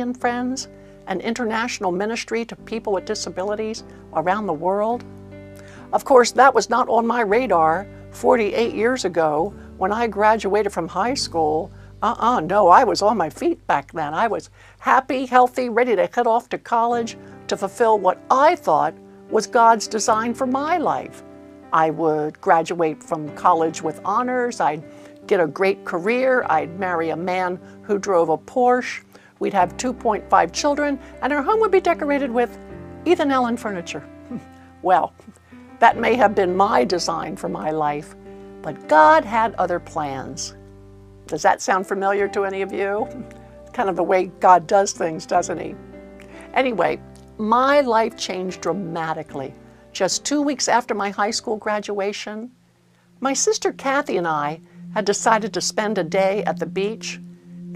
and Friends, an international ministry to people with disabilities around the world. Of course, that was not on my radar 48 years ago when I graduated from high school. No, I was on my feet back then. I was happy, healthy, ready to head off to college to fulfill what I thought was God's design for my life. I would graduate from college with honors. I'd get a great career. I'd marry a man who drove a Porsche. We'd have 2.5 children, and our home would be decorated with Ethan Allen furniture. Well, that may have been my design for my life, but God had other plans. Does that sound familiar to any of you? Kind of the way God does things, doesn't he? Anyway, my life changed dramatically. Just 2 weeks after my high school graduation, my sister Kathy and I had decided to spend a day at the beach.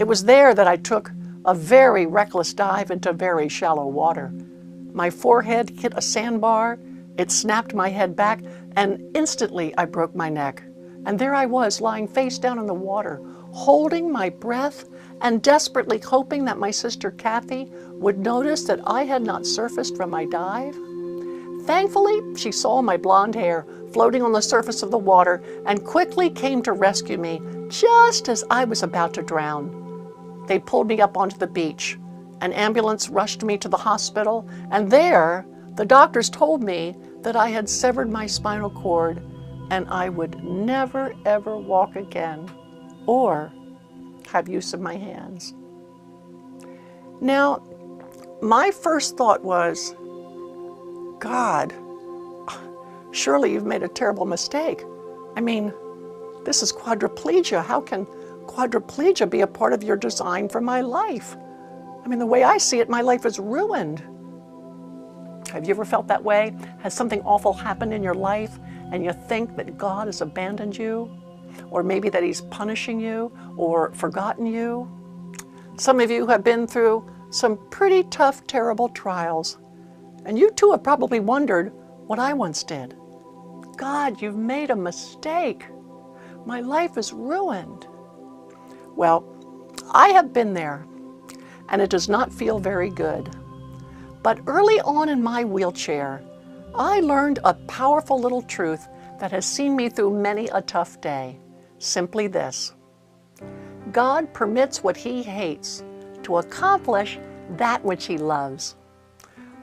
It was there that I took a very reckless dive into very shallow water. My forehead hit a sandbar, it snapped my head back, and instantly I broke my neck. And there I was, lying face down in the water, holding my breath and desperately hoping that my sister Kathy would notice that I had not surfaced from my dive. Thankfully, she saw my blonde hair floating on the surface of the water and quickly came to rescue me just as I was about to drown. They pulled me up onto the beach. An ambulance rushed me to the hospital, and there, the doctors told me that I had severed my spinal cord and I would never ever walk again or have use of my hands. Now, my first thought was, God, surely you've made a terrible mistake. I mean, this is quadriplegia. How can quadriplegia be a part of your design for my life? I mean, the way I see it, my life is ruined. Have you ever felt that way? Has something awful happened in your life and you think that God has abandoned you? Or maybe that he's punishing you or forgotten you? Some of you have been through some pretty tough, terrible trials. And you too have probably wondered what I once did. God, you've made a mistake. My life is ruined. Well, I have been there, and it does not feel very good. But early on in my wheelchair, I learned a powerful little truth that has seen me through many a tough day. Simply this: God permits what he hates to accomplish that which he loves.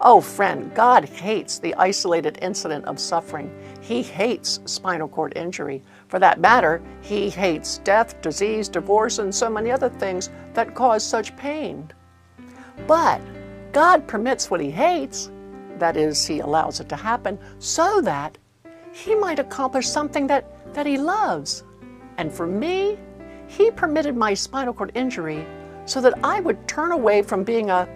Oh, friend, God hates the isolated incident of suffering. He hates spinal cord injury. For that matter, he hates death, disease, divorce, and so many other things that cause such pain. But God permits what he hates, that is, he allows it to happen, so that he might accomplish something that he loves. And for me, he permitted my spinal cord injury so that I would turn away from being a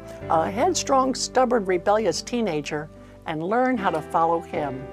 headstrong, stubborn, rebellious teenager and learn how to follow him.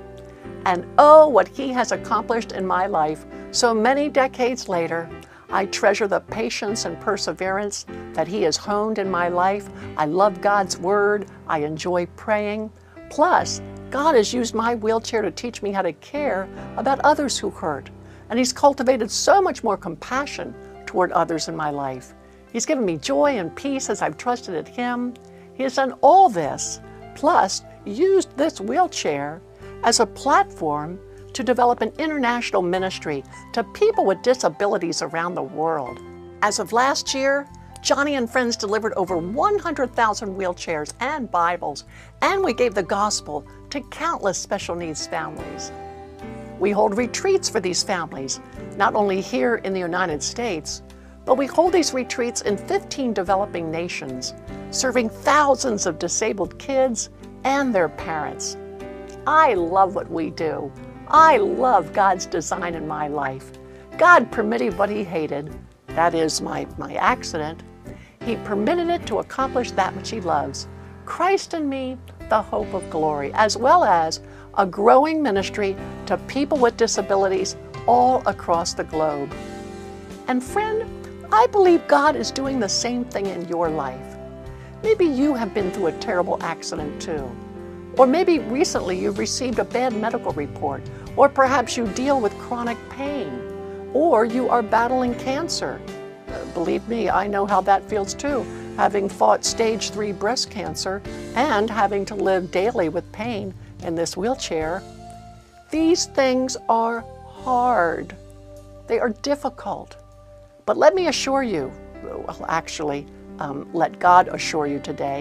And oh, what he has accomplished in my life so many decades later. I treasure the patience and perseverance that he has honed in my life. I love God's word. I enjoy praying. Plus, God has used my wheelchair to teach me how to care about others who hurt. And he's cultivated so much more compassion toward others in my life. He's given me joy and peace as I've trusted in him. He has done all this, plus used this wheelchair as a platform to develop an international ministry to people with disabilities around the world. As of last year, Joni and Friends delivered over 100,000 wheelchairs and Bibles, and we gave the gospel to countless special needs families. We hold retreats for these families, not only here in the United States, but we hold these retreats in 15 developing nations, serving thousands of disabled kids and their parents. I love what we do. I love God's design in my life. God permitted what he hated, that is my accident. He permitted it to accomplish that which he loves. Christ in me, the hope of glory, as well as a growing ministry to people with disabilities all across the globe. And friend, I believe God is doing the same thing in your life. Maybe you have been through a terrible accident too. Or maybe recently you've received a bad medical report, or perhaps you deal with chronic pain, or you are battling cancer. Believe me, I know how that feels too. having fought stage 3 breast cancer and having to live daily with pain in this wheelchair, these things are hard. They are difficult. But let me assure you, well, actually, let God assure you today,